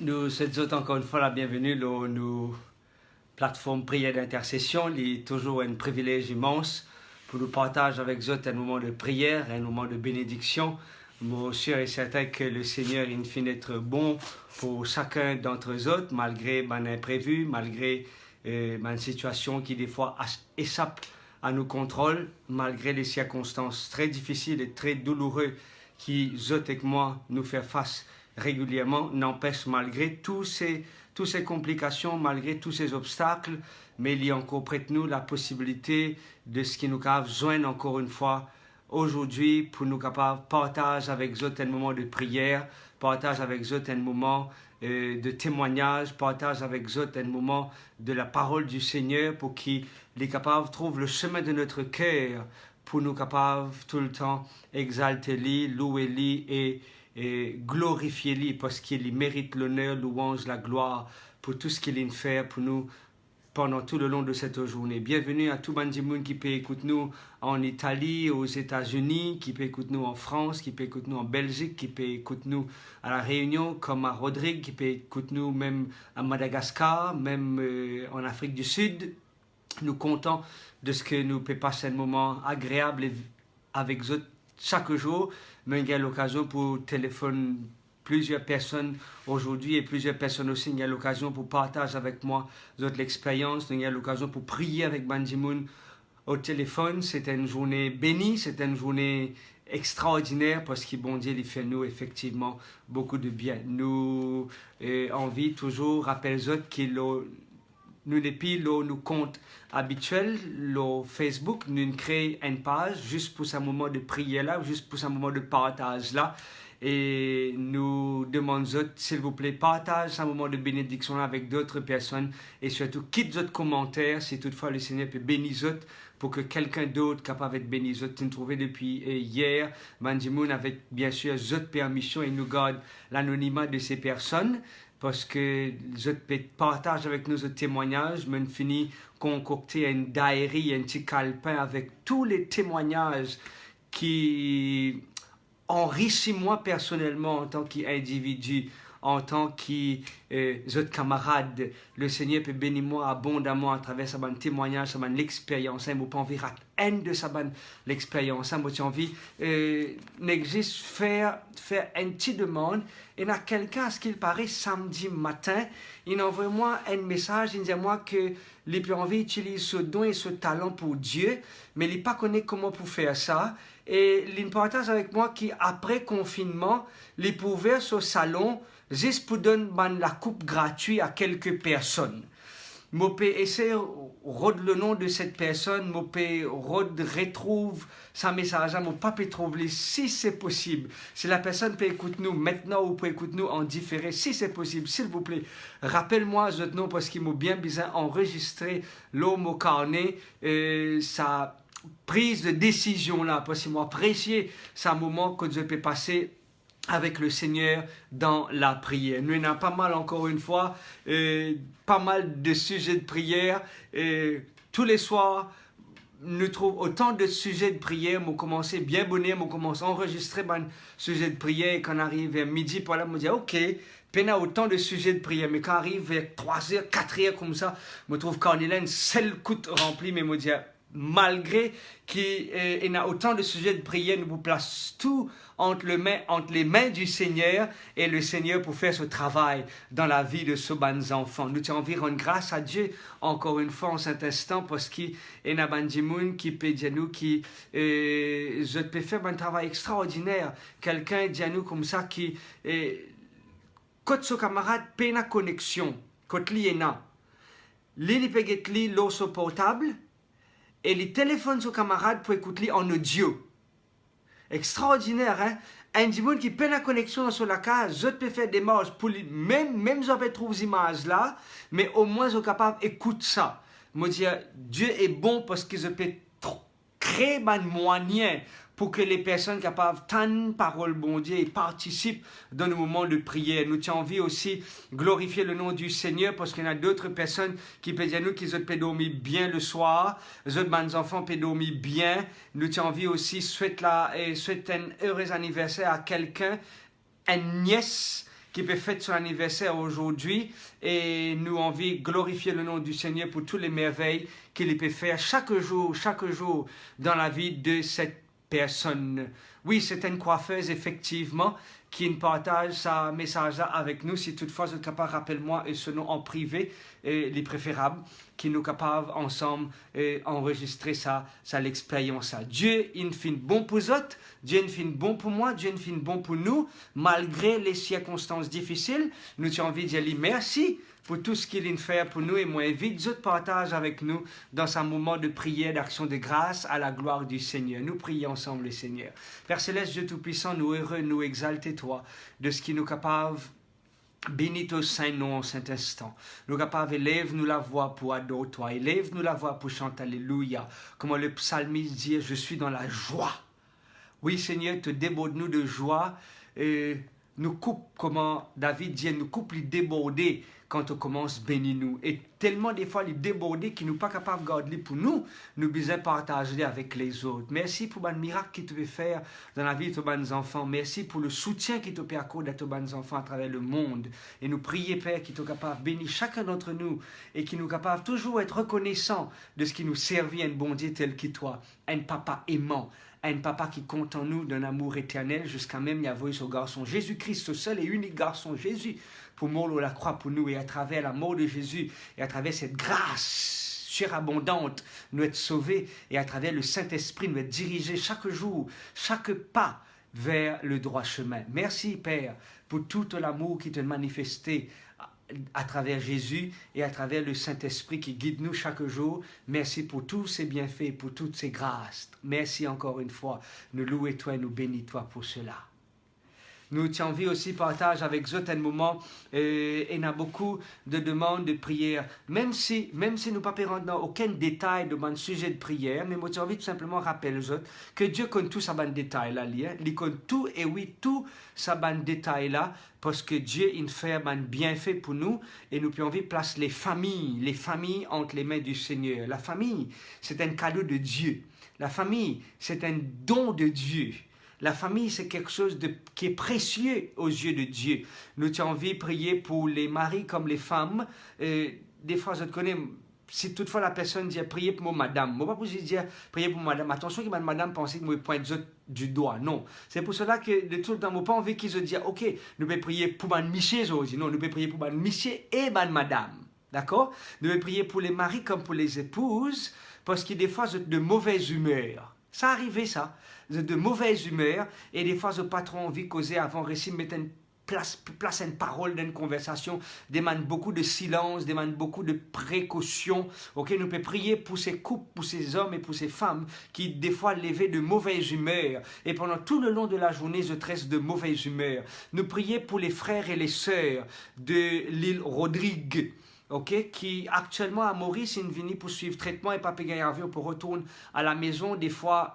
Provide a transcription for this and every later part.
Nous souhaitons encore une fois la bienvenue dans nos plateformes prière d'intercession. Il est toujours un privilège immense pour nous partager avec vous un moment de prière, un moment de bénédiction. Moi, sûr et certain que le Seigneur, il finit être bon pour chacun d'entre eux, malgré mon imprévu, malgré ma situation qui des fois échappe à nos contrôles, malgré les circonstances très difficiles et très douloureuses qui, eux et moi, nous fait face régulièrement, n'empêche malgré toutes ces complications, malgré tous ces obstacles, mais il y a encore près de nous la possibilité de ce qui nous a besoin encore une fois aujourd'hui pour nous capables partager avec eux un moment de prière, partage avec eux un moment de témoignage, partage avec eux un moment de la parole du Seigneur pour qu'il est capable de trouver le chemin de notre cœur pour nous capables tout le temps exalter lui, louer lui et glorifier lui parce qu'il mérite l'honneur, louange, la gloire pour tout ce qu'il a fait pour nous pendant tout le long de cette journée. Bienvenue à tout Bandimoun qui peut écouter nous en Italie, aux États-Unis, qui peut écouter nous en France, qui peut écouter nous en Belgique, qui peut écouter nous à La Réunion, comme à Rodrigue, qui peut écouter nous même à Madagascar, même en Afrique du Sud. Nous comptons de ce que nous pouvons passer un moment agréable avec eux chaque jour, mais il y a l'occasion pour téléphoner plusieurs personnes aujourd'hui et plusieurs personnes aussi, il y a l'occasion pour partager avec moi l'expérience, il y a l'occasion pour prier avec Bandimoun au téléphone. C'est une journée bénie, c'est une journée extraordinaire parce que bon Dieu il fait nous effectivement beaucoup de bien. Nous envie toujours rappelle qu'il nous depuis nos comptes habituels, le Facebook, nous créons une page juste pour ce moment de prière là, juste pour ce moment de partage là. Et nous demandons, s'il vous plaît, partage ce moment de bénédiction là avec d'autres personnes et surtout quitte d'autres commentaires si toutefois le Seigneur peut bénir d'autres pour que quelqu'un d'autre capable d'être béni. Nous nous trouvons depuis hier, Bandimoun avec bien sûr d'autres permissions et nous garde l'anonymat de ces personnes. Parce que je partage avec nous ce témoignage, je finis concocter une diary, un petit calepin avec tous les témoignages qui enrichissent moi personnellement en tant qu'individu, en tant que camarade. Le Seigneur peut bénir moi abondamment à travers ce témoignage, l'expérience. Je n'ai pas envie de haine de l'expérience. J'ai envie n'existe faire une petite demande. Et il y a quelqu'un, à ce qu'il paraît, samedi matin, il envoie moi un message, il dit moi que il a envie d'utiliser ce don et ce talent pour Dieu, mais il n'a pas connu comment pour faire ça. Et il partage avec moi qu'après confinement, il pouvait sur salon juste pour donner la coupe gratuite à quelques personnes. Je peux essayer de retrouver le nom de cette personne, je peux retrouver sa message, je ne peux pas trouver si c'est possible. Si la personne peut écouter nous maintenant ou peut écouter nous en différé, si c'est possible, s'il vous plaît, rappelle-moi ce nom parce qu'il m'a bien besoin enregistrer l'homme au carnet, sa prise de décision là, parce qu'il m'a apprécié ce moment que je peux passer avec le Seigneur dans la prière. Nous avons pas mal encore une fois, pas mal de sujets de prière. Tous les soirs, nous trouvons autant de sujets de prière. Nous commençons bien bonnet, nous commençons à enregistrer un sujet de prière. Et quand on arrive vers midi, pour là, on dit ok, peine à autant de sujets de prière. Mais quand on arrive vers 3h, 4h comme ça, je trouve qu'on a une seule coute remplie, mais je dis malgré qu'il y a autant de sujets de prière, nous vous plaçons tout entre les mains du Seigneur et le Seigneur pour faire ce travail dans la vie de ce bons enfants. Nous avons envie de rendre grâce à Dieu encore une fois en cet instant parce qu'il y a Bandimoun qui peut dire nous qui je peux faire un travail extraordinaire. Quelqu'un dit à nous comme ça qui quand ce camarade peut la connexion, quand il y a il peut get l'eau sur portable et il téléphone son camarade pour écouter en audio. Extraordinaire, hein? Un monde qui peut la connexion sur la case, je peux faire des marches pour lui, même je peux trouver ces images là, mais au moins je suis capable d'écouter ça. Moi dire Dieu est bon parce que je peux créer un moyen pour que les personnes capables d'entendre parole bon Dieu et participent dans le moment de prière. Nous avons envie aussi glorifier le nom du Seigneur parce qu'il y a d'autres personnes qui peuvent dire nous qu'ils peuvent dormir bien le soir, les autres enfants peuvent dormir bien. Nous avons envie aussi souhaiter un heureux anniversaire à quelqu'un, une nièce qui peut fêter son anniversaire aujourd'hui. Et nous envie de glorifier le nom du Seigneur pour toutes les merveilles qu'il peut faire chaque jour dans la vie de cette personne. Oui, c'est une coiffeuse, effectivement, qui nous partage sa message avec nous. Si toutefois vous êtes capable, rappelle-moi et ce nom en privé, les préférables, qui nous capables ensemble enregistrer ça l'expérience. Dieu, il fait bon pour eux, Dieu, il fait bon pour moi, Dieu, il fait bon pour nous, malgré les circonstances difficiles. Nous avons envie de dire merci pour tout ce qu'il vient faire pour nous et moi invite Dieu de partage avec nous dans un moment de prière, d'action de grâce à la gloire du Seigneur. Nous prions ensemble le Seigneur. Père Céleste, Dieu Tout-Puissant, nous heureux, nous exalter toi de ce qui nous capable. Bénis ton Saint-Nom en cet instant. Nous capables, élève-nous la voix pour adorer toi. Élève-nous la voix pour chanter Alléluia. Comment le psalmiste dit, je suis dans la joie. Oui Seigneur, te déborde-nous de joie. Nous coupe, comment David dit, nous coupe les débordés quand on commence bénis-nous. Et tellement des fois les débordés qui nous pas capables de garder pour nous, nous besoin partager avec les autres. Merci pour le miracle que tu veux faire dans la vie de tes enfants. Merci pour le soutien que tu peux accorder à tes enfants à travers le monde. Et nous prions, Père, qui est capable de bénir chacun d'entre nous et qui nous capable toujours être reconnaissant de ce qui nous servit un bon Dieu tel que toi, un papa aimant, un papa qui compte en nous d'un amour éternel jusqu'à même y avoir son garçon Jésus-Christ, ce seul et unique garçon Jésus, pour mourir à la croix pour nous. Et à travers la mort de Jésus et à travers cette grâce surabondante, nous être sauvés. Et à travers le Saint-Esprit, nous être dirigés chaque jour, chaque pas vers le droit chemin. Merci Père pour tout l'amour qui te manifesté à travers Jésus et à travers le Saint-Esprit qui guide nous chaque jour. Merci pour tous ces bienfaits, pour toutes ces grâces. Merci encore une fois. Nous louons toi et nous bénis toi pour cela. Nous avons envie aussi partage avec vous un moment et il y a beaucoup de demandes de prière. Même si nous ne pas rentrer dans aucun détail de mon sujet de prière, mais moi j'ai envie de simplement rappeler vous que Dieu connaît tout ça ban détail là, il connaît tout et oui tout ça ban détail là parce que Dieu il fait un bienfait pour nous et nous pouvons envie placer les familles entre les mains du Seigneur. La famille, c'est un cadeau de Dieu. La famille, c'est un don de Dieu. La famille, c'est quelque chose qui est précieux aux yeux de Dieu. Nous avons envie de prier pour les maris comme les femmes. Des fois, je te connais, si toutefois la personne dit prier pour moi, madame. Moi, pas pour dire prier pour madame. Attention que madame pense que moi pointe du doigt. Non. C'est pour cela que de tout le temps, moi pas envie qu'ils se disent, ok, nous pouvons prier pour madame monsieur aussi. Non, nous pouvons prier pour madame monsieur et madame. D'accord? Nous pouvons prier pour les maris comme pour les épouses, parce que des fois, vous êtes de mauvaise humeur. Ça arrive, ça. De mauvaise humeur et des fois, je n'ai pas trop envie de causer avant récit, mettre une place une parole dans une conversation, demande beaucoup de silence, demande beaucoup de précaution. Ok, nous pouvons prier pour ces couples, pour ces hommes et pour ces femmes qui, des fois, levaient de mauvaise humeur et pendant tout le long de la journée, je tresse de mauvaise humeur. Nous prions pour les frères et les sœurs de l'île Rodrigue. Ok, qui actuellement à Maurice, ils viennent pour suivre traitement et pas payer un avion pour retourner à la maison, des fois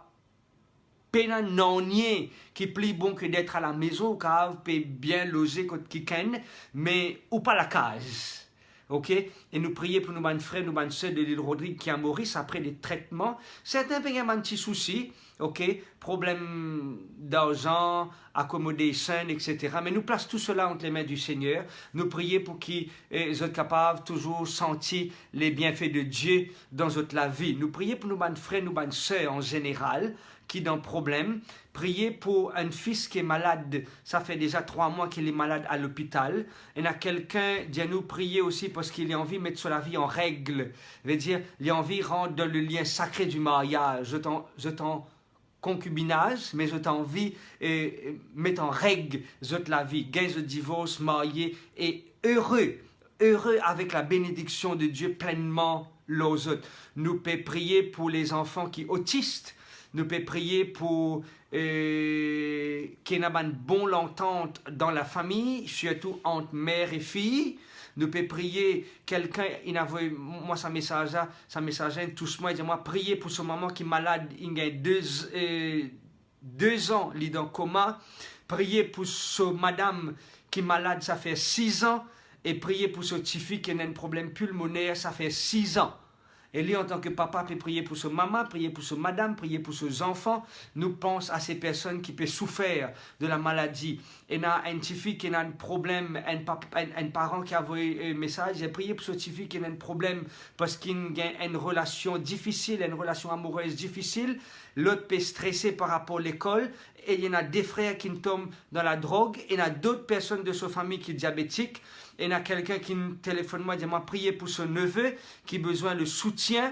pénal non-nier qui plie bon que d'être à la maison, car peut bien loger quand quelqu'un, mais ou pas la case. Ok? Et nous prions pour nos frères, nos sœurs de l'île Rodrigue qui a Maurice après les traitements. Certains ont un petit souci, ok? Problème d'argent, accommodation, etc. Mais nous plaçons tout cela entre les mains du Seigneur. Nous prions pour qu'ils soient capables de toujours sentir les bienfaits de Dieu dans notre vie. Nous prions pour nos frères, nos sœurs en général, qui ont un problème. Priez pour un fils qui est malade. Ça fait déjà 3 mois qu'il est malade à l'hôpital. Il y a quelqu'un qui nous prier aussi parce qu'il a envie de mettre sa vie en règle. Ça veut dire, il a envie de rentrer dans le lien sacré du mariage. Je t'en concubinage, mais je t'en envie de mettre en règle la vie. Gain de divorce, marié et heureux avec la bénédiction de Dieu pleinement les autres. Nous pouvons prier pour les enfants qui sont autistes. Nous pouvons prier pour qu'il y ait une bonne entente dans la famille, surtout entre mère et fille. Nous pouvons prier quelqu'un, il a envoyé moi sa message, tous moi, il dit moi prier pour ce maman qui est malade, il a 2 ans, il est dans coma. Prier pour ce madame qui est malade, ça fait 6 ans. Et prier pour ce petit fille qui a un problème pulmonaire, ça fait 6 ans. Et lui, en tant que papa, peut prier pour ce maman, prier pour ce madame, prier pour ses enfants. Nous pensons à ces personnes qui peuvent souffrir de la maladie. Et il y a un petit fille qui a un problème, un parent qui a envoyé un message, j'ai prié pour ce petit fille qui a un problème parce qu'il a une relation difficile, une relation amoureuse difficile. L'autre peut stresser par rapport à l'école. Et il y en a des frères qui tombent dans la drogue. Et il y a d'autres personnes de sa famille qui sont diabétiques. Et il y a quelqu'un qui me téléphone moi, dit moi prier pour son neveu qui a besoin de soutien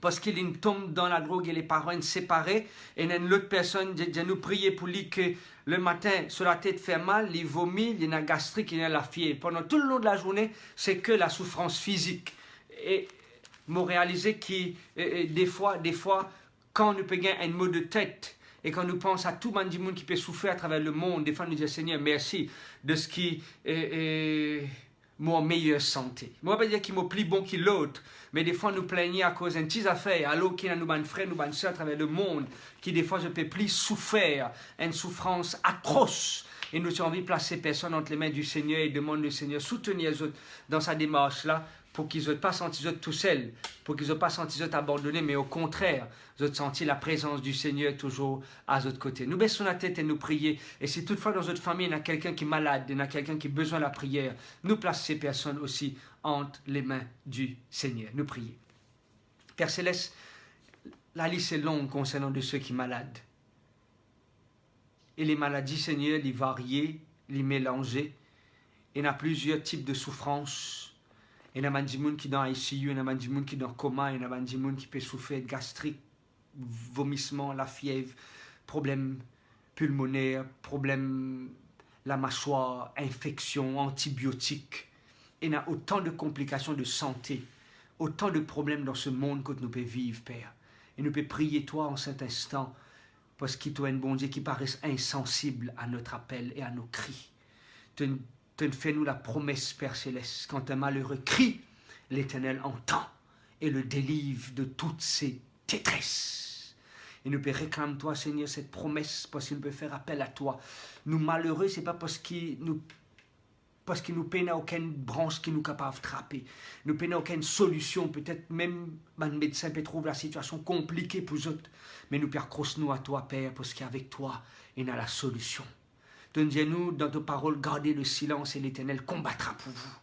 parce qu'il tombe dans la drogue et les parents sont séparés. Et il y a une autre personne qui dit nous prier pour lui que le matin, sur la tête fait mal, il vomit, il y a gastrique, il y a la fièvre. Pendant tout le long de la journée, c'est que la souffrance physique. Et me réaliser que des fois, quand nous payons un mot de tête, et quand nous pensons à tout le monde qui peut souffrir à travers le monde, des fois nous disons Seigneur, merci de ce qui est mon meilleure santé. Moi, je ne veux pas dire qu'il m'a plus bon que l'autre, mais des fois nous plaignons à cause d'une petite affaire, alors qu'il y a nous frères, nous soeurs à travers le monde, qui des fois je peux plus souffrir, une souffrance atroce. Et nous avons envie de placer personne entre les mains du Seigneur et demander au Seigneur soutenir les autres dans sa démarche-là, pour qu'ils n'aient pas senti tout seuls, pour qu'ils n'aient pas senti abandonnés, mais au contraire, ils ont senti la présence du Seigneur toujours à notre côté. Nous baissons la tête et nous prions. Et si toutefois dans notre famille, il y a quelqu'un qui est malade, il y a quelqu'un qui a besoin de la prière, nous plaçons ces personnes aussi entre les mains du Seigneur. Nous prions. Père Céleste, la liste est longue concernant de ceux qui sont malades. Et les maladies, Seigneur, les varier, les mélanger. Il y a plusieurs types de souffrances. Il y a des gens qui sont dans ICU, il y a des gens qui sont dans le coma, il y a des gens qui peuvent souffrir de gastrique, vomissement, la fièvre, problème pulmonaire, problème la mâchoire, infection, antibiotiques. Il y a autant de complications de santé, autant de problèmes dans ce monde que nous pouvons vivre, Père. Et nous pouvons prier toi en cet instant, parce qu'il y a un bon Dieu qui paraît insensible à notre appel et à nos cris. Fais-nous la promesse, Père Céleste, quand un malheureux crie, l'Éternel entend et le délivre de toutes ses détresses. Et nous pouvons réclamer toi, Seigneur, cette promesse, parce qu'il peut faire appel à toi. Nous malheureux, ce n'est pas parce qu'il nous peine à aucune branche qui nous est capable de frapper. Nous peine à aucune solution. Peut-être même un médecin peut trouver la situation compliquée pour eux. Mais nous accrochons-nous à toi, Père, parce qu'avec toi, il y a la solution. Donne-nous dans tes paroles, gardez le silence et l'Éternel combattra pour vous.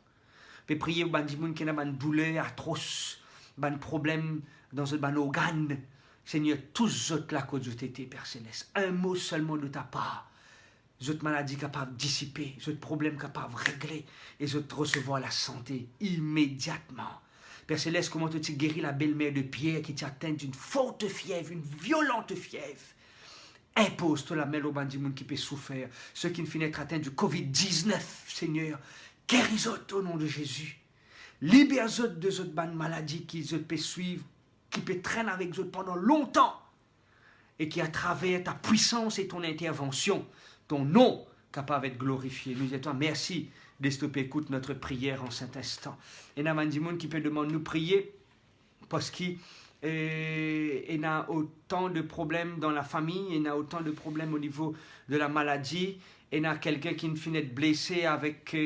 Puis prier pour les gens qui ont une douleur atroce, des problèmes dans un organe. Seigneur, tous autres là que je t'étais, Père Céleste. Un mot seulement de ta part. Autres maladies capables de dissiper, autres problèmes capables de régler, et autres recevoir la santé immédiatement. Père Céleste, comment tu guéris la belle-mère de Pierre qui t'atteint d'une forte fièvre, une violente fièvre. Impose-toi la main au monde qui peut souffrir. Ceux qui ne finissent être atteints du Covid-19, Seigneur, guéris-eux au nom de Jésus. Libère-eux de cette maladie qui peuvent suivre, qui peut traîner avec eux pendant longtemps. Et qui, à travers ta puissance et ton intervention, ton nom capable d'être glorifié. Nous disons merci de stopper, écoute notre prière en cet instant. Et il y a des gens qui peuvent demander nous prier parce qu'il il y a autant de problèmes dans la famille, il y a autant de problèmes au niveau de la maladie. Il y a quelqu'un qui finit de blessé avec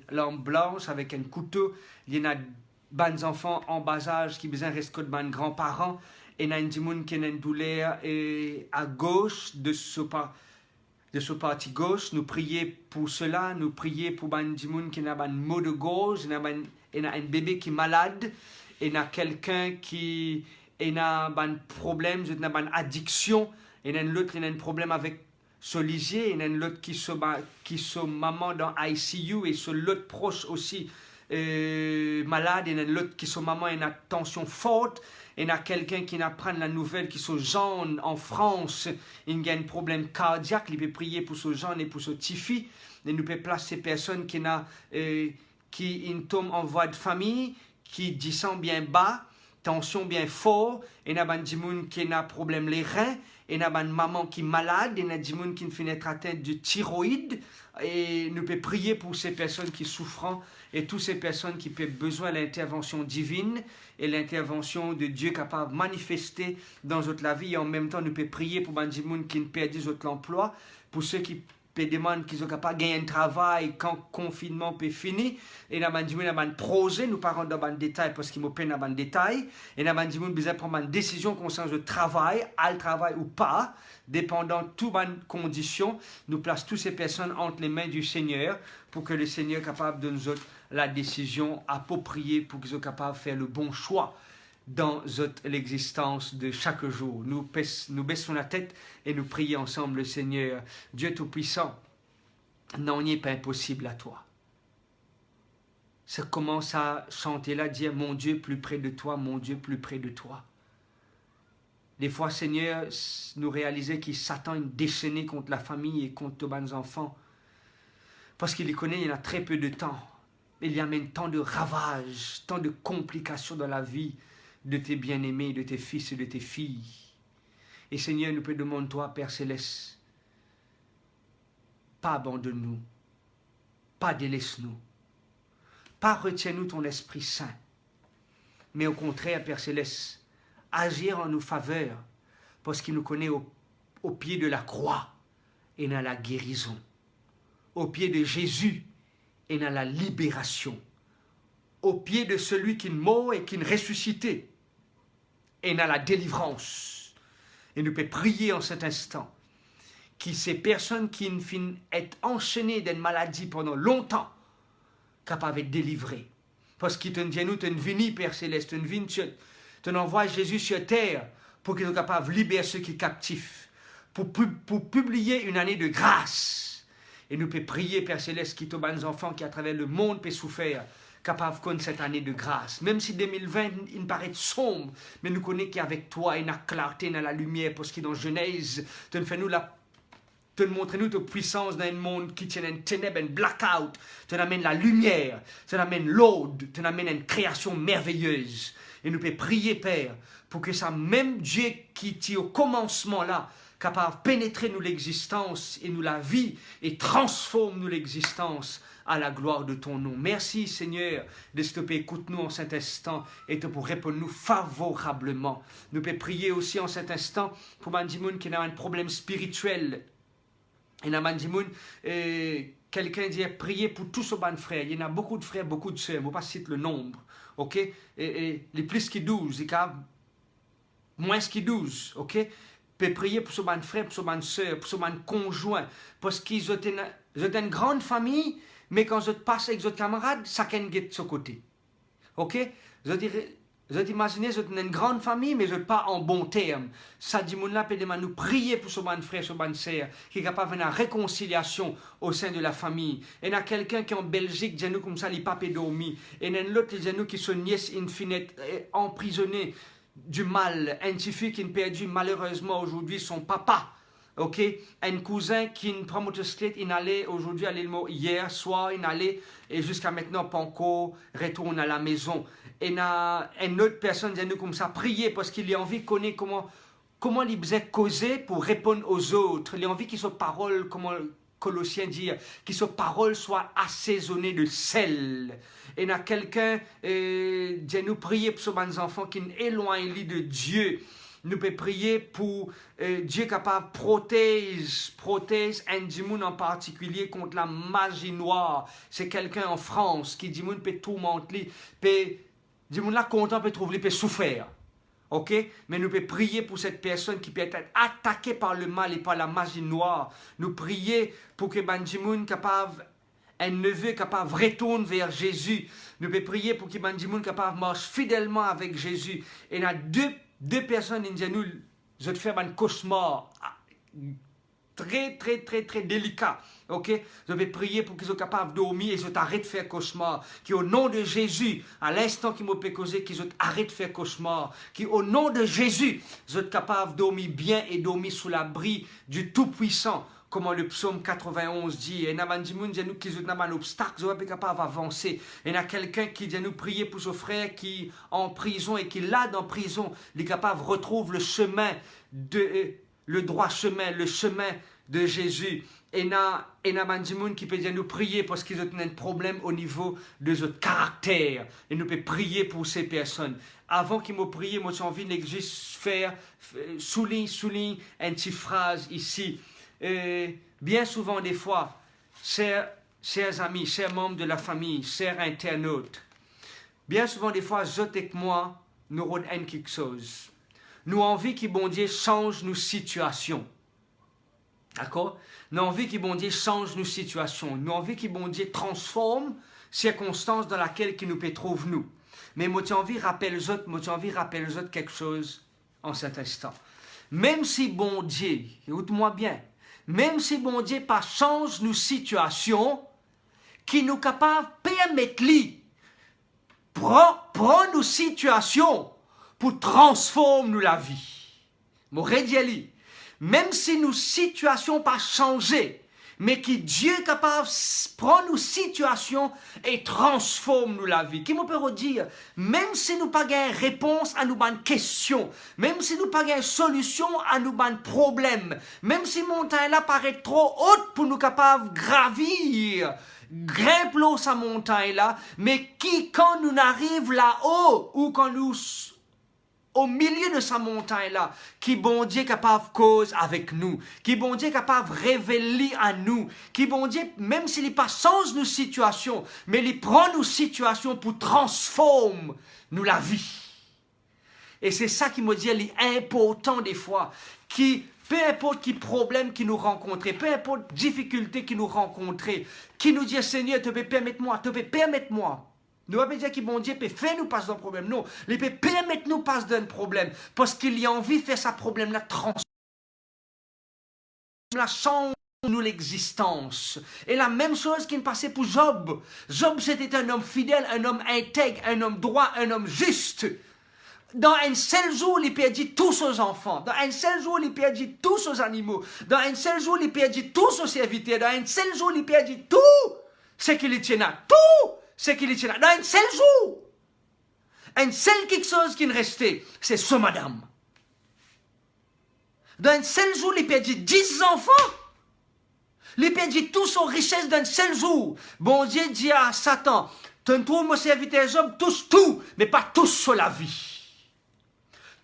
l'arme blanche, avec un couteau. Il y a des enfants en bas âge qui besoin rester comme des grands-parents. Il y a des gens qui ont une douleur à gauche de ce parti gauche. Nous prions pour cela. Nous prions pour des gens qui ont un mot de gauche. Il y a un bébé qui est malade. Il y a quelqu'un qui a un problème, il y a une addiction. Il y a l'autre qui a un problème avec son lisier. Il y a l'autre qui est maman dans ICU et l'autre proche aussi malade. Il y a l'autre qui est maman et une tension forte. Il y a quelqu'un qui apprend la nouvelle qui est jaune en France. Il a un problème cardiaque. Il peut prier pour ce jaune et pour ce petit-fils. Et nous pouvons placer ces personnes qui tombent en voie de famille, qui descend bien bas, tension bien fort, et il y a des gens qui ont problème les reins, et il y a une maman qui est malade, et il y a des gens qui finissent être atteints de thyroïde, et nous pouvons prier pour ces personnes qui souffrent, et toutes ces personnes qui ont besoin de l'intervention divine, et l'intervention de Dieu capable de manifester dans notre vie, et en même temps nous pouvons prier pour les gens qui ont perdu leur emploi, pour ceux qui peut demander qu'ils sont capables de gagner un travail quand le confinement peut finir. Et nous avons dit, nous avons un projet, nous parlons dans un détail parce qu'il me peine dans un détail. Et nous avons dit, nous avons prendre une décision concernant le travail, à le travail ou pas, dépendant de toutes les conditions. Nous plaçons toutes ces personnes entre les mains du Seigneur pour que le Seigneur soit capable de nous donner la décision appropriée pour qu'ils soient capables de faire le bon choix dans l'existence de chaque jour. Nous baissons la tête et nous prions ensemble le Seigneur. Dieu Tout-Puissant, non, il n'est pas impossible à toi. Ça commence à chanter là, dire mon Dieu plus près de toi, mon Dieu plus près de toi. Des fois, Seigneur, nous réalisons que Satan est déchaîné contre la famille et contre tous nos enfants. Parce qu'il les connaît, il y en a très peu de temps. Il y amène tant de ravages, tant de complications dans la vie de tes bien-aimés, de tes fils et de tes filles. Et Seigneur, nous te demandons, toi, Père Céleste, pas abandonne-nous, pas délaisse-nous, pas retiens-nous ton Esprit Saint, mais au contraire, Père Céleste, agir en nos faveurs, parce qu'il nous connaît au pied de la croix et dans la guérison, au pied de Jésus et dans la libération, au pied de celui qui mort et qui ressuscité, et dans la délivrance. Et nous pouvons prier en cet instant, que ces personnes qui finissent être enchaînées d'une maladie pendant longtemps, capables d'être délivrées. Parce qu'il te dit, nous, tu es venu, Père Céleste, tu envoies Jésus sur terre pour qu'ils soient capables de libérer ceux qui sont captifs, pour publier une année de grâce. Et nous pouvons prier, Père Céleste, qui t'obéit nos enfants qui, à travers le monde, peuvent souffrir, capables de connaître cette année de grâce. Même si 2020, il paraît sombre, mais nous connaissons qu'avec toi, il y a clarté, dans la lumière, parce que dans Genèse, tu nous montres ta puissance dans un monde qui tient une ténèbre, un blackout. Tu amènes la lumière, tu amènes l'aude, tu amènes une création merveilleuse. Et nous pouvons prier, Père, pour que ça même Dieu qui est au commencement là, capable de pénétrer nous l'existence et nous la vie et transforme nous l'existence à la gloire de ton nom. Merci Seigneur de stopper, écoute-nous en cet instant et pour répondre nous favorablement. Nous pouvons prier aussi en cet instant pour Mandimoun qui a un problème spirituel. Et dans Mandimoun, quelqu'un dit prier pour tous ces frères. Il y en a beaucoup de frères, beaucoup de sœurs. Je ne vais pas citer le nombre. Ok? Et les plus que 12, et moins que 12. Ok? Peut prier pour ce ban frère, pour ce ban soeur, pour ce ban conjoint, parce qu'ils ont une grande famille, mais quand je passe avec votre camarade, chacun est de ce côté. Ok? Vous imaginez, vous avez une grande famille, mais vous n'êtes pas en bon terme. Ça dit, là, peut nous prier pour ce ban frère, ce ban sœur, qui est capable de faire une réconciliation au sein de la famille. Et il y a quelqu'un qui est en Belgique, dit nous comme ça, il n'a pas dormi. Et il y a l'autre, dit nous qui sont nièce infinite, emprisonnée du mal, un petit fils qui a perdu malheureusement aujourd'hui son papa. Ok, un cousin qui prend motocyclette, il allait aujourd'hui à l'île hier soir, il allait et jusqu'à maintenant pas encore retourne à la maison. Et il y a une autre personne qui nous comme ça prier parce qu'il a envie de connaître comment il faisait causer pour répondre aux autres. Il a envie que ses paroles, comme Colossiens dit, que ses paroles soient assaisonnées de sel. Et il y a quelqu'un qui nous prier pour ses enfants qui éloignent de Dieu. Nous pouvons prier pour Dieu capable protège un dimoun en particulier contre la magie noire. C'est quelqu'un en France qui dit peut tourmenter, peut dimoun là content peut trouver, peut souffrir. Ok? Mais nous pouvons prier pour cette personne qui peut être attaquée par le mal et par la magie noire. Nous prier pour que Bandimoun capable un neveu capable retourne vers Jésus. Nous pouvons prier pour que Bandimoun capable marche fidèlement avec Jésus. Et il y a deux personnes qui nous ont fait un cauchemar très délicat. Ok? Je vais prier pour qu'ils soient capables de dormir et qu'ils arrêtent de faire cauchemar. Qu'au nom de Jésus, à l'instant qu'ils m'ont causé, qu'ils arrêtent de faire cauchemar. Qu'au nom de Jésus, ils soient capables de dormir bien et dormir sous l'abri du Tout-Puissant. Comme le psaume 91 dit, et Namandimoun dit nous qu'ils ont un obstacle, ils sont capables d'avancer. Et il y a quelqu'un qui dit nous prier pour ce frère qui est en prison et qui là dans prison, il est capable de retrouver le chemin, le droit chemin, le chemin de Jésus. Et il y a Namandimoun qui peut dire nous prier parce qu'ils ont un problème au niveau de notre caractère. Et nous pouvons prier pour ces personnes. Avant qu'ils me prient, moi j'ai envie de juste faire souligne une petite phrase ici. bien souvent des fois, chers amis, chers membres de la famille, chers internautes, bien souvent des fois, je et moi, nous avons quelque chose. Nous avons envie que bon Dieu change nos situations. D'accord? Nous avons envie que bon Dieu change nos situations. Nous avons envie que bon Dieu transforme les circonstances dans lesquelles il nous peut trouver nous. Mais moi, j'ai envie de rappeler les autres quelque chose en cet instant. Même si bon Dieu, écoute-moi bien, même si bon Dieu pas change nos situations, qui nous capable de permettre lui, prend nos situations pour transformer nous la vie. Mon redis, même si nos situations pas changé, mais que Dieu est capable de prendre nos situations et transforme nous la vie. Qui me peut dire, même si nous pas gain réponse à nos bonnes questions, même si nous pas gain solution à nos bonnes problèmes, même si montagne là paraît trop haute pour nous capables gravir, grimpe sa montagne là, mais qui quand nous arrive là-haut ou quand nous au milieu de sa montagne-là, qui bon Dieu est capable de cause avec nous, qui bon Dieu est capable de révéler à nous, qui bon Dieu, même s'il n'est pas change nos situations, mais il prend nos situations pour transformer nous la vie. Et c'est ça qui me dit, il est important des fois, qui, peu importe qui problème qui nous rencontrait, peu importe difficulté qui nous rencontrait, qui nous dit, Seigneur, te permette-moi, nous ne pouvons pas dire que bon Dieu peut faire nous passer d'un problème. Non, il peut permettre nous passer d'un problème. Parce qu'il a envie de faire ce problème-là transformer. La change nous l'existence. Et la même chose qui est passée pour Job. Job, c'était un homme fidèle, un homme intègre, un homme droit, un homme juste. Dans un seul jour, il perdit tous ses enfants. Dans un seul jour, il perdit tous ses animaux. Dans un seul jour, il perdit tous ses serviteurs. Dans un seul jour, il perdit tout ce qu'il tient là. Tout! C'est qu'il est là. Dans un seul jour, un seul quelque chose qui ne restait, c'est ce madame. Dans un seul jour, il perdit 10 enfants. Il perdit toute son richesse d'un seul jour. Bon Dieu dit à Satan, tu trouves mon serviteur Job, tous tout, mais pas tous sur la vie.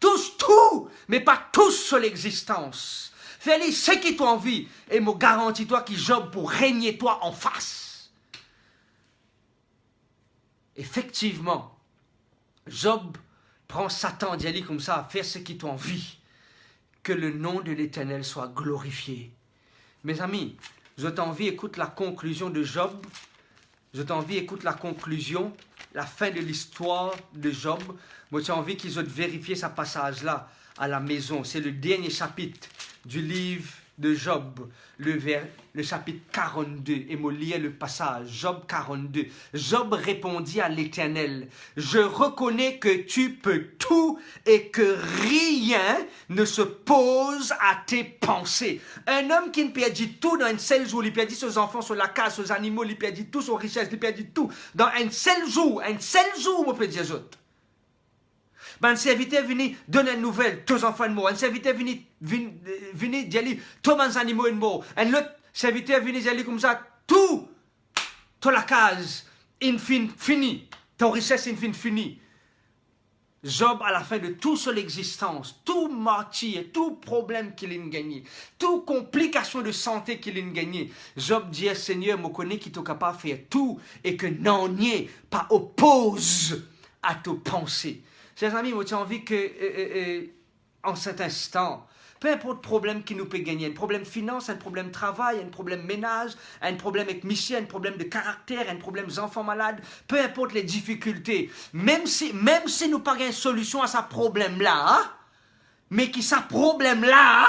Tous tout, mais pas tous sur l'existence. Fais-les ce qui t'ont envie, et me garantis-toi que Job pour régner toi en face. Effectivement, Job prend Satan d'y aller comme ça, à faire ce qui t'en envie. Que le nom de l'Éternel soit glorifié. Mes amis, je t'envie, écoute la conclusion de Job. Je t'envie, écoute la conclusion, la fin de l'histoire de Job. Moi, j'ai envie qu'ils aient vérifié ce passage-là à la maison. C'est le dernier chapitre du livre de Job, le chapitre 42, et me lire le passage, Job 42. Job répondit à l'Éternel, je reconnais que tu peux tout et que rien ne se pose à tes pensées. Un homme qui ne perdit tout dans un seul jour, il perdit ses enfants sur la case, ses animaux, il perdit tout, ses richesses, il perdit tout. Dans un seul jour, on peut dire autres. Ben, un serviteur venu donner une nouvelle, tous enfants de mots. Un serviteur venu dire, tous mes animaux de mots. Un autre serviteur venu dire comme ça, tout, toute la case, fini. Ton richesse, fini. Job, à la fin de toute son existence, tout martyr, tout problème qu'il a gagné, toute complication de santé qu'il a gagné, Job dit, Seigneur, me connais qui est capable de faire tout et que n'en est pas oppose à tes pensées. Chers amis, moi j'ai envie que, en cet instant, peu importe le problème qui nous peut gagner, un problème finance, un problème travail, un problème ménage, un problème avec mission, un problème de caractère, un problème d'enfants malades, peu importe les difficultés, même si nous pas une solution à ce problème-là, hein, mais qui ce problème-là,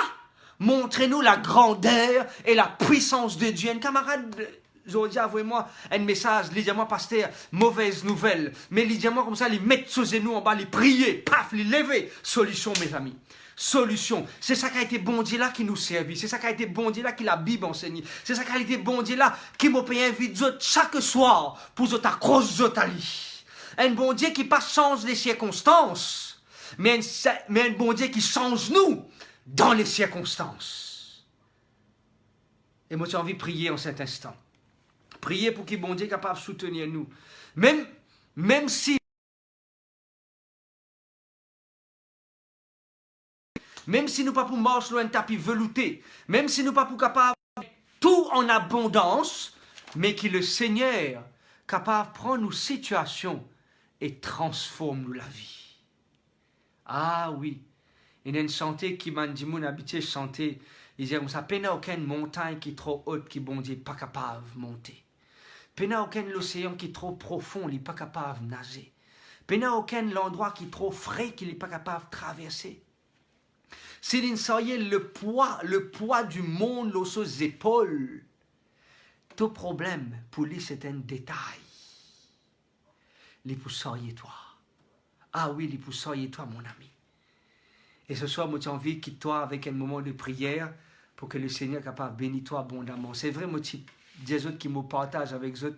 montrez-nous la grandeur et la puissance de Dieu. Un camarade aujourd'hui, envoyez-moi un message, il dit moi, pasteur, mauvaise nouvelle. Mais il dit moi comme ça, il met sous nous en bas, il prier, paf, il lever. Solution, mes amis. Solution. C'est ça qui a été bon Dieu là qui nous servit. C'est ça qui a été bon Dieu là qui la Bible enseigne. C'est ça qui a été bon Dieu là qui m'a payé un vidéo chaque soir pour ta crosse zotali. Un bon Dieu qui pas change les circonstances, mais un bon Dieu qui change nous dans les circonstances. Et moi, j'ai envie de prier en cet instant. Priez pour qu'il bon Dieu est capable de soutenir nous. Même si même si nous pas pour marcher sur un tapis velouté, même si nous pas pour capable tout en abondance, mais que le Seigneur capable de prendre nos situations et transforme nous la vie. Ah oui, il y a une chanté qui m'a dit, mon habitué chanter, il dit comme ça, peine aucune montagne qui est trop haute qui bon Dieu pas capable de monter. Peine aucun océan qui est trop profond, il n'est pas capable de nager. Peine aucun endroit qui est trop frais qu'il n'est pas capable de traverser. S'il y le poids du monde sur ses épaules, tout problème pour lui c'est un détail. Les poussoriers toi. Ah oui, les poussoriers toi mon ami. Et ce soir, moi j'ai envie de quitter toi avec un moment de prière pour que le Seigneur soit capable de bénir toi abondamment. C'est vrai, moi des autres qui me partagent avec eux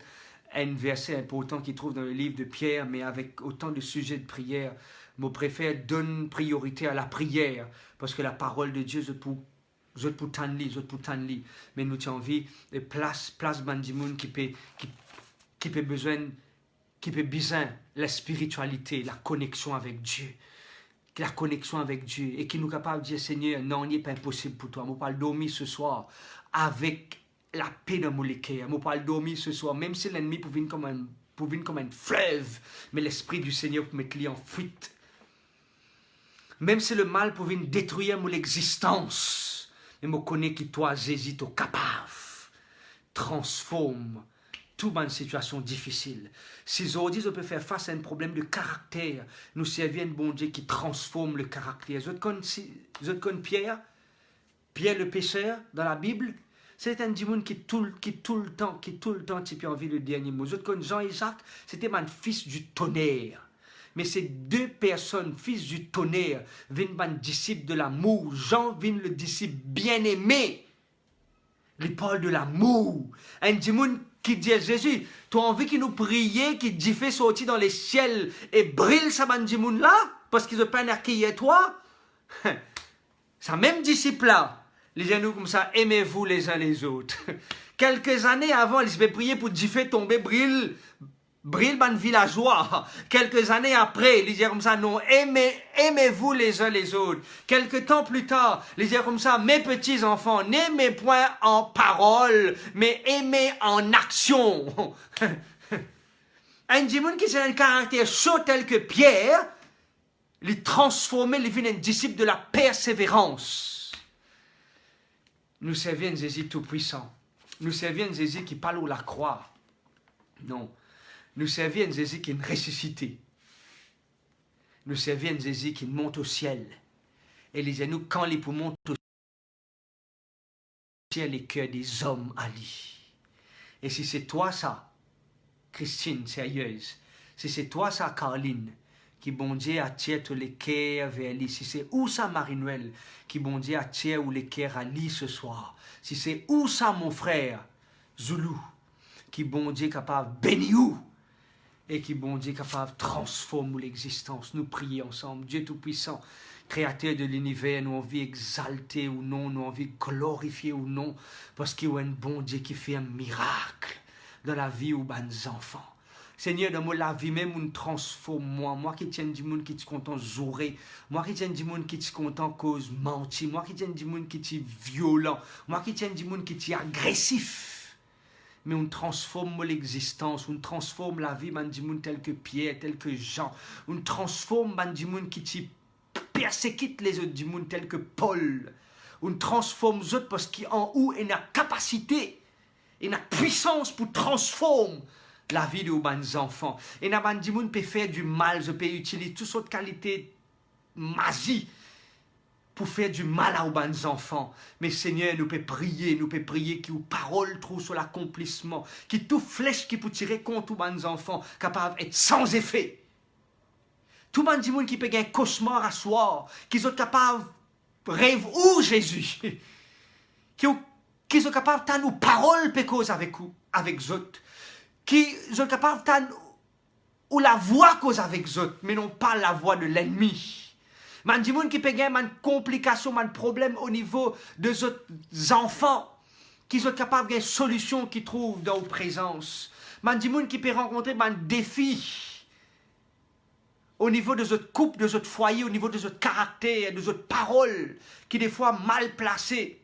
un verset important qu'ils trouvent dans le livre de Pierre, mais avec autant de sujets de prière, je préfère donner priorité à la prière, parce que la parole de Dieu, je pour t'enlire, mais nous avons envie de place bandimoun qui peut besoin la spiritualité, la connexion avec Dieu. La connexion avec Dieu, et qui nous est capable de dire, Seigneur, non, il n'est pas impossible pour toi. Je parle dormir ce soir avec la paix dans mon cœur. Je parle dormir ce soir, même si l'ennemi peut venir comme un fleuve, mais l'Esprit du Seigneur peut mettre lui en fuite. Même si le mal peut venir détruire mon existence, mais je connais que toi, Jésus, tu es capable. Transforme toute une situation difficile. Si aujourd'hui, je peux faire face à un problème de caractère, nous servir un bon Dieu qui transforme le caractère. Vous connaissez Pierre? Pierre le pécheur dans la Bible? C'est un démon qui tout le temps, tu peux envie le dernier mot. Vous connaissez Jean et Jacques? C'était un fils du tonnerre. Mais ces deux personnes, fils du tonnerre, viennent un disciple de l'amour. Jean vient le disciple bien-aimé. Il parle de l'amour. Un démon qui dit à Jésus, tu as envie qu'il nous prie, qu'il dit fait sortir dans les ciels et brille ça ban démon là, parce qu'ils ont pas accueilli toi. Ça même disciple là, les gens comme ça, aimez-vous les uns les autres. Quelques années avant, ils avaient prié pour dire fait tomber brille ban villageois. Quelques années après, ils disaient comme ça, non, aimez-vous les uns les autres. Quelques temps plus tard, ils disaient comme ça, mes petits enfants, n'aimez point en parole, mais aimez en action. Un démon qui a un caractère chaud tel que Pierre, il transformait, il devient un disciple de la persévérance. Nous servons un Jésus tout-puissant. Nous servons un Jésus qui parle ou la croix. Non. Nous servons un Jésus qui est ressuscité. Nous servons un Jésus qui monte au ciel. Et lisez-nous, quand les poumons montent au ciel, les cœurs des hommes allient. Et si c'est toi ça, Christine, sérieuse, si c'est toi ça, Caroline, qui bon Dieu attire tous les cœurs vers lui, si c'est où ça, Marie-Noël, qui bon Dieu attire ou les cœurs à lui ce soir, si c'est où ça, mon frère, Zoulou, qui bon Dieu capable de bénir où, et qui, bon Dieu, capable de transformer l'existence. Nous prions ensemble. Dieu Tout-Puissant, Créateur de l'univers, nous envie exalter ou non, nous envie glorifier ou non, parce qu'il y a un bon Dieu qui fait un miracle dans la vie ou des enfants. Seigneur, dans la vie même, nous transforme moi qui tiens du monde qui te content jouer, moi qui tiens du monde qui te content cause mentir, moi qui tiens du monde qui te violent, moi qui tiens du monde qui te agressif. Mais on transforme l'existence, on transforme la vie man moun tel que Pierre, tel que Jean, on transforme man moun qui persécute les autres du monde tel que Paul, on transforme les autres parce qu'en haut il y a capacité, il y a puissance pour transformer la vie de nos enfants. Et na man moun peut faire du mal, je peux utiliser toutes sortes de qualités magie pour faire du mal à nos enfants. Mais Seigneur, nous pouvons prier que vos paroles trouvent sur l'accomplissement, que toute flèche qui peut tirer contre nos enfants, capable d'être sans effet. Tout le monde qui peut avoir un cauchemar à soir, qui sont capables de rêver où Jésus, qui sont capables de nos paroles pécose avec eux, qui sont capables de ou la voix cause avec eux, mais non pas la voix de l'ennemi. Man di moun qui peut gagner une complication, un problème au niveau de autres enfants, qui sont capables de gagner une solution qu'ils trouvent dans leur présence. Man di moun qui peut rencontrer un défi au niveau de notre couple, de notre foyer, au niveau de notre caractère, de notre parole, qui des fois mal placée,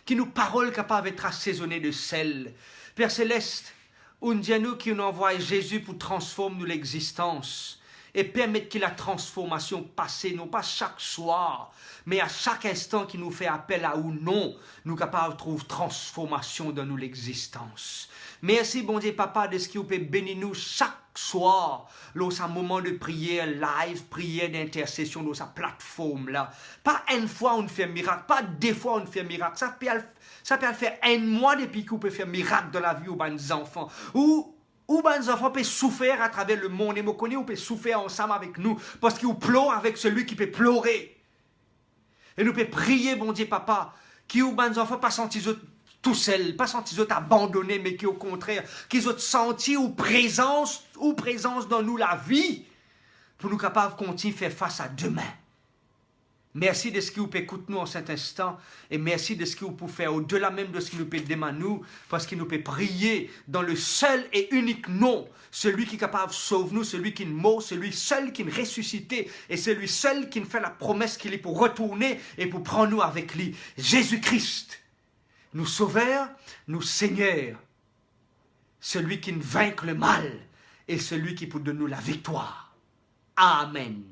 qui nous paroles capables d'être assaisonnées de sel. Père Céleste, on dit à nous qui nous envoie Jésus pour transformer nous l'existence et permettre que la transformation passe, non pas chaque soir, mais à chaque instant qui nous fait appel à ou non, nous capables de trouver transformation dans nous l'existence. Merci, bon Dieu, Papa, de ce qui vous peut bénir nous chaque soir, là, un moment de prière live, prière d'intercession, dans sa plateforme là. Pas une fois on fait miracle, pas deux fois on fait miracle. Ça peut faire un mois depuis qu'on peut faire miracle dans la vie aux bonnes enfants. Ou les enfants peuvent souffrir à travers le monde. Et vous connaissez, vous pouvez souffrir ensemble avec nous. Parce qu'ils pleurent avec celui qui peut pleurer. Et nous pouvons prier, bon Dieu, Papa, qui ou les enfants pas sentir tout seuls, pas sentir abandonnés, mais qui au contraire, qu'ils ont senti ou présence dans nous la vie, pour nous capables de continuer à faire face à demain. Merci de ce que vous pouvez écouter nous en cet instant et merci de ce que vous pouvez faire au-delà même de ce que nous pouvez demander nous parce qu'il nous peut prier dans le seul et unique nom, celui qui est capable de sauver nous, celui qui est mort, celui seul qui est ressuscité et celui seul qui nous fait la promesse qu'il est pour retourner et pour prendre nous avec lui. Jésus-Christ, nous sauveur, nous Seigneur, celui qui nous vainc le mal et celui qui peut donner nous la victoire. Amen.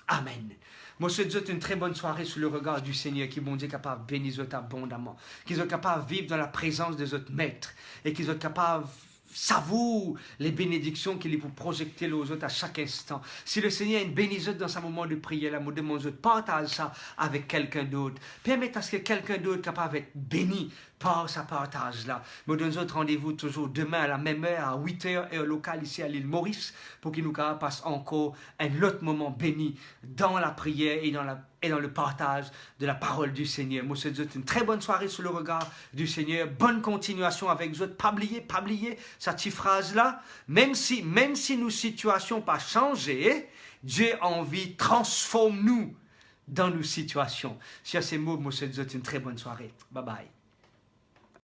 Amen. Moi, je te souhaite une très bonne soirée sous le regard du Seigneur, qui, bon Dieu, est capable de bénir abondamment, qu'ils soient capables de vivre dans la présence de notre Maître, et qu'ils soient capables de savourer les bénédictions qu'il est pour projeter aux autres à chaque instant. Si le Seigneur a une bénédiction dans ce moment de prière, là, moi, demande de partage ça avec quelqu'un d'autre. Permettez à ce que quelqu'un d'autre capable d'être béni par sa partage-là. Nous donnons notre rendez-vous toujours demain à la même heure, à 8h, heure locale ici à l'île Maurice, pour qu'il nous passe encore un autre moment béni dans la prière et dans le partage de la parole du Seigneur. Moi, je vous souhaite une très bonne soirée sous le regard du Seigneur. Bonne continuation avec vous. Pas oublier cette petite phrase-là. Même si nos situations pas changé, Dieu a envie de transformer nous dans nos situations. Sur ces mots, moi, je vous souhaite une très bonne soirée. Bye bye.